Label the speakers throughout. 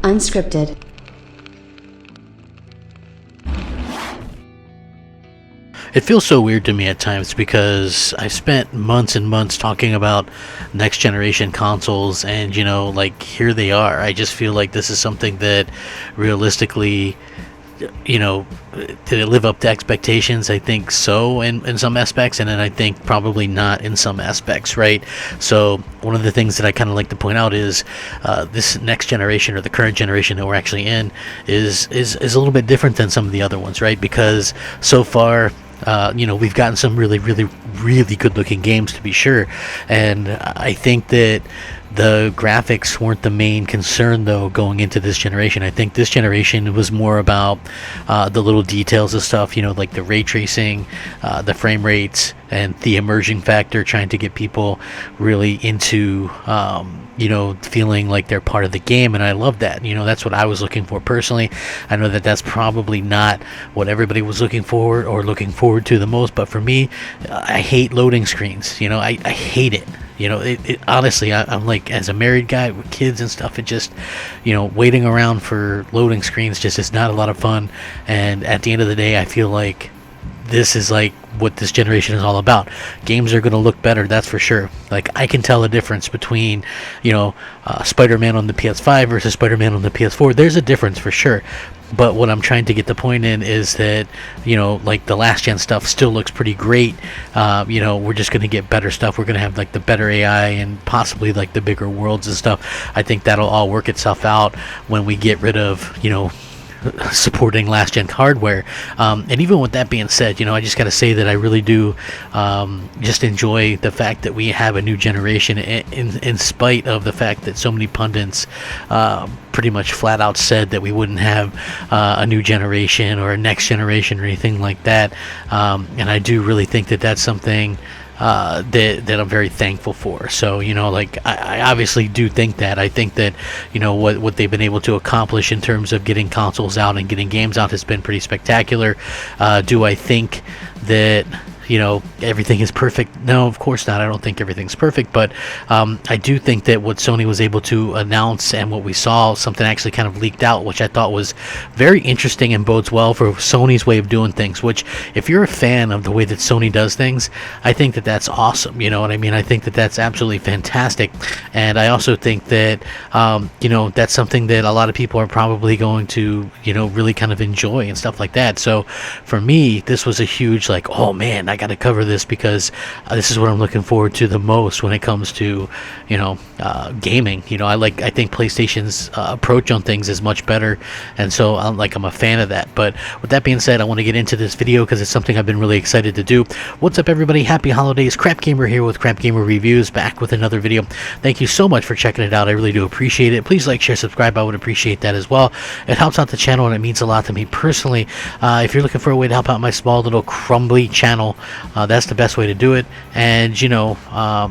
Speaker 1: Unscripted.
Speaker 2: It feels so weird to me at times because I spent months and months talking about next generation consoles, and like, here they are. I just feel like this is something that realistically, did it live up to expectations? I think so in some aspects, and then I think probably not in some aspects, right? So one of the things that I kind of like to point out is this next generation, or the current generation that we're actually in, is a little bit different than some of the other ones, right? Because so far, we've gotten some really good looking games, to be sure, and I think that the graphics weren't the main concern, though, going into this generation. I think this generation was more about the little details of stuff, like the ray tracing, the frame rates, and the immersion factor, trying to get people really into feeling like they're part of the game. And I love that. That's what I was looking for personally. I know that that's probably not what everybody was looking for or looking forward to the most, but for me, I hate loading screens. I hate it. Honestly, I'm like, as a married guy with kids and stuff, it just, waiting around for loading screens just is not a lot of fun. And at the end of the day, I feel like this is like what this generation is all about. Games are going to look better, that's for sure. Like, I can tell a difference between, Spider-Man on the PS5 versus Spider-Man on the PS4. There's a difference for sure. But what I'm trying to get the point in is that, like, the last gen stuff still looks pretty great. We're just going to get better stuff. We're going to have, like, the better AI and possibly, like, the bigger worlds and stuff. I think that'll all work itself out when we get rid of, supporting last gen hardware. And even with that being said, I just got to say that I really do just enjoy the fact that we have a new generation, in spite of the fact that so many pundits pretty much flat out said that we wouldn't have a new generation or a next generation or anything like that. And I do really think that that's something that I'm very thankful for. So, like, I obviously do think that. I think that, what they've been able to accomplish in terms of getting consoles out and getting games out has been pretty spectacular. Do I think that everything is perfect? No, of course not. I don't think everything's perfect, but I do think that what Sony was able to announce and what we saw, something actually kind of leaked out, which I thought was very interesting and bodes well for Sony's way of doing things, which, if you're a fan of the way that Sony does things, I think that that's awesome. You know what I mean? I think that that's absolutely fantastic. And I also think that, that's something that a lot of people are probably going to, really kind of enjoy and stuff like that. So for me, this was a huge, like, oh man, I got to cover this because this is what I'm looking forward to the most when it comes to gaming. I think PlayStation's approach on things is much better, and so I'm a fan of that. But with that being said, I want to get into this video because it's something I've been really excited to do. What's up, everybody? Happy holidays. Crapgamer here with Crapgamer Reviews, back with another video. Thank you so much for checking it out. I really do appreciate it. Please like, share, subscribe. I would appreciate that as well. It helps out the channel and it means a lot to me personally. If you're looking for a way to help out my small little crumbly channel, that's the best way to do it. And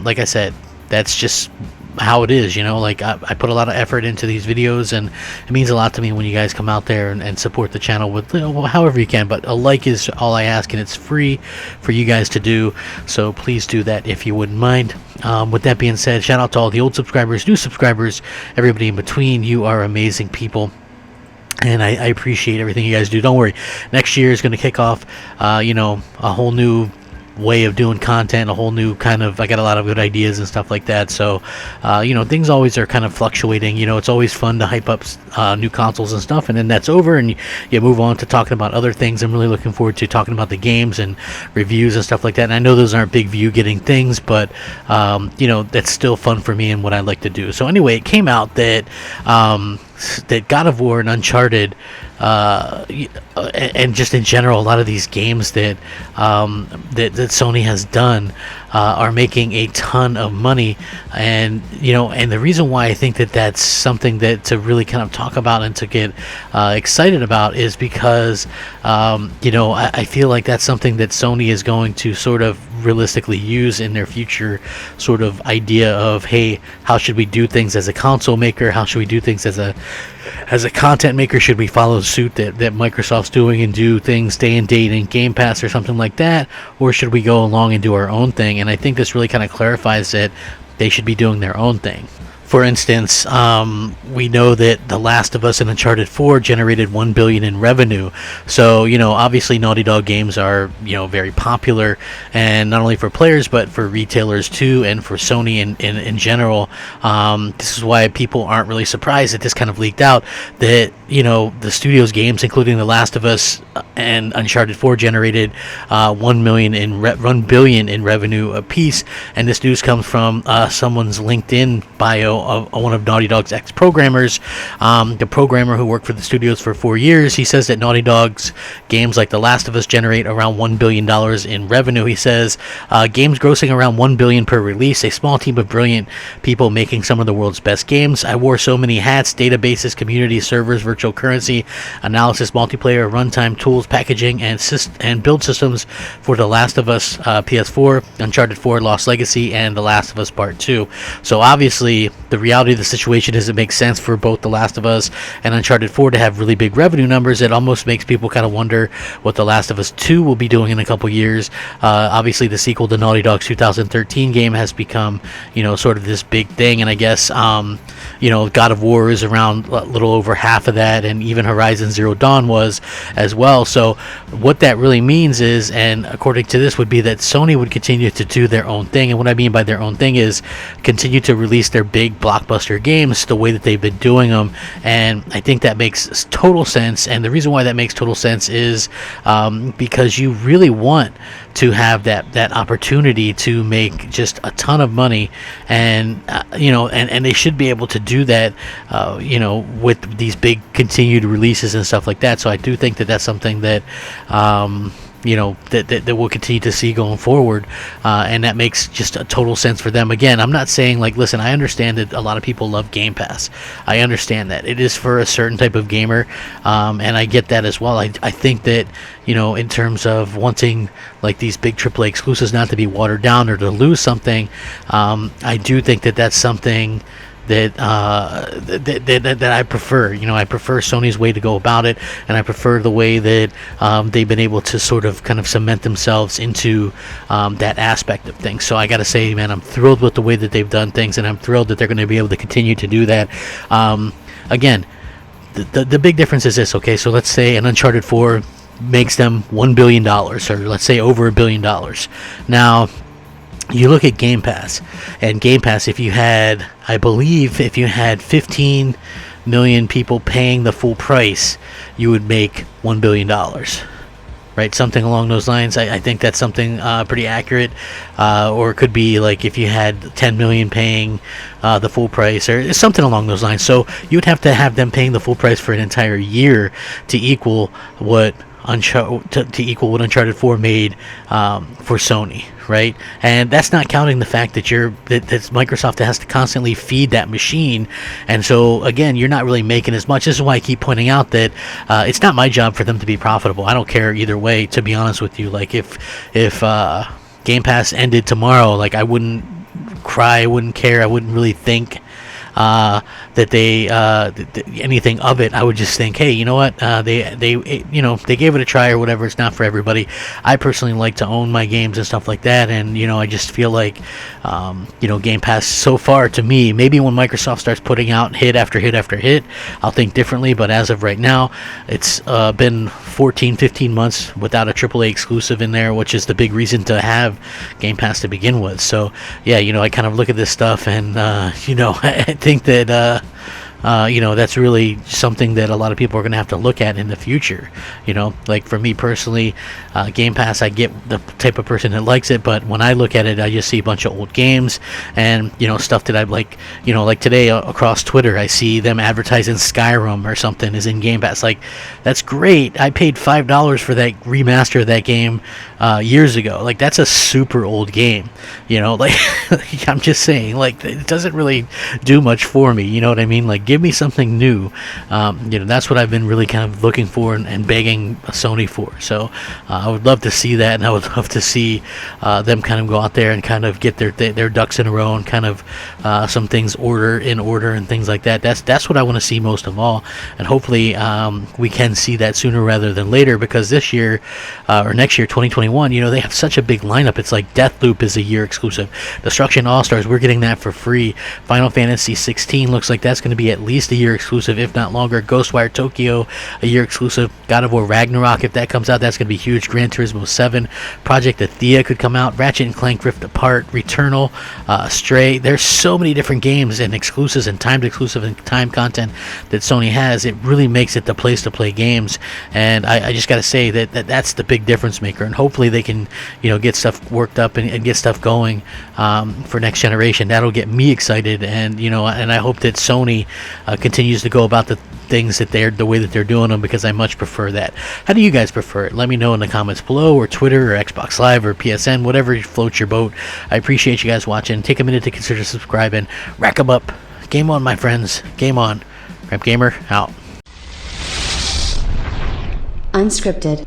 Speaker 2: like I said, that's just how it is. I put a lot of effort into these videos, and it means a lot to me when you guys come out there and support the channel with however you can. But a like is all I ask, and it's free for you guys to do, so please do that if you wouldn't mind. With that being said, shout out to all the old subscribers, new subscribers, everybody in between. You are amazing people, and I appreciate everything you guys do. Don't worry, next year is going to kick off a whole new way of doing content, a whole new kind of, I got a lot of good ideas and stuff like that. So things always are kind of fluctuating. It's always fun to hype up new consoles and stuff, and then that's over and you move on to talking about other things. I'm really looking forward to talking about the games and reviews and stuff like that. And I know those aren't big view getting things, but that's still fun for me and what I like to do. So anyway, it came out that that God of War and Uncharted, and just in general, a lot of these games that Sony has done are making a ton of money. And and the reason why I think that that's something that to really kind of talk about and to get excited about is because I feel like that's something that Sony is going to sort of realistically use in their future sort of idea of, hey, how should we do things as a console maker? How should we do things as a content maker? Should we follow suit that Microsoft's doing and do things day and date in Game Pass or something like that? Or should we go along and do our own thing? And I think this really kind of clarifies that they should be doing their own thing. For instance, we know that The Last of Us and Uncharted 4 generated $1 billion in revenue. So, obviously Naughty Dog games are, very popular, and not only for players, but for retailers too, and for Sony in general. This is why people aren't really surprised that this kind of leaked out, that, the studio's games, including The Last of Us and Uncharted 4, generated $1 billion in revenue apiece. And this news comes from someone's LinkedIn bio of one of Naughty Dog's ex-programmers, the programmer who worked for the studios for 4 years. He says that Naughty Dog's games like The Last of Us generate around $1 billion in revenue. He says games grossing around $1 billion per release, a small team of brilliant people making some of the world's best games. I wore so many hats: databases, community servers, virtual currency, analysis, multiplayer, runtime, tools, packaging, and build systems for The Last of Us PS4, Uncharted 4, Lost Legacy, and The Last of Us Part 2. So obviously, the reality of the situation is it makes sense for both The Last of Us and Uncharted 4 to have really big revenue numbers. It almost makes people kind of wonder what The Last of Us 2 will be doing in a couple years. Obviously, the sequel to Naughty Dog's 2013 game has become, sort of this big thing, and I guess, God of War is around a little over half of that, and even Horizon Zero Dawn was as well. So what that really means is, and according to this, would be that Sony would continue to do their own thing. And what I mean by their own thing is continue to release their big blockbuster games the way that they've been doing them. And I think that makes total sense. And the reason why that makes total sense is because you really want to have that opportunity to make just a ton of money, and and they should be able to do that with these big continued releases and stuff like that. So I do think that that's something that that we'll continue to see going forward, and that makes just a total sense for them. Again, I'm not saying, listen, I understand that a lot of people love Game Pass. I understand that it is for a certain type of gamer, and I get that as well. I think that, in terms of wanting these big AAA exclusives not to be watered down or to lose something, I do think that that's something that I prefer. I prefer Sony's way to go about it, and I prefer the way that they've been able to sort of kind of cement themselves into that aspect of things. So I gotta say, man, I'm thrilled with the way that they've done things, and I'm thrilled that they're going to be able to continue to do that. Again, the big difference is this. Okay, so let's say an Uncharted 4 makes them $1 billion, or let's say over $1 billion. Now, you look at Game Pass, and Game Pass, if you had 15 million people paying the full price, you would make $1 billion. Right, something along those lines. I think that's something pretty accurate. Or it could be if you had 10 million paying the full price, or something along those lines. So you'd have to have them paying the full price for an entire year to equal what Uncharted 4 made for Sony, right? And that's not counting the fact that that's Microsoft has to constantly feed that machine, and so again, you're not really making as much. This is why I keep pointing out that it's not my job for them to be profitable. I don't care either way, to be honest with you. If Game Pass ended tomorrow, I wouldn't cry, I wouldn't care, I wouldn't really think that they anything of it. I would just think, hey, you know what, they gave it a try or whatever. It's not for everybody. I personally like to own my games and stuff like that, and I just feel like Game Pass so far, to me, maybe when Microsoft starts putting out hit after hit after hit, I'll think differently, but as of right now, it's been 15 months without a AAA exclusive in there, which is the big reason to have Game Pass to begin with. So yeah, I kind of look at this stuff, and I think that that's really something that a lot of people are going to have to look at in the future. For me personally, Game Pass, I get the type of person that likes it, but when I look at it, I just see a bunch of old games and stuff that I like. Like today across Twitter, I see them advertising Skyrim or something is in Game Pass. That's great. I paid $5 for that remaster of that game years ago. That's a super old game. I'm just saying, it doesn't really do much for me. You know what I mean? Give give me something new. That's what I've been really kind of looking for and begging Sony for. So I would love to see that, and I would love to see them kind of go out there and kind of get their ducks in a row and kind of some things in order and things like that. That's what I want to see most of all, and hopefully we can see that sooner rather than later, because this year or next year, 2021, they have such a big lineup. It's like Deathloop is a year exclusive. Destruction All-Stars, we're getting that for free. Final Fantasy 16 looks like that's going to be at least a year exclusive, if not longer. Ghostwire Tokyo, a year exclusive. God of War Ragnarok, if that comes out, that's going to be huge. Gran Turismo 7, Project Athea could come out. Ratchet and Clank Rift Apart, Returnal, Stray. There's so many different games and exclusives and timed exclusive and time content that Sony has. It really makes it the place to play games, and I just got to say that's the big difference maker, and hopefully they can get stuff worked up and get stuff going for next generation. That'll get me excited, and and I hope that Sony continues to go about the things the way that they're doing them, because I much prefer that. How do you guys prefer it? Let me know in the comments below, or Twitter, or Xbox Live, or PSN, whatever floats your boat. I appreciate you guys watching. Take a minute to consider subscribing. Rack 'em up. Game on, my friends. Game on. Crapgamer out.
Speaker 1: Unscripted.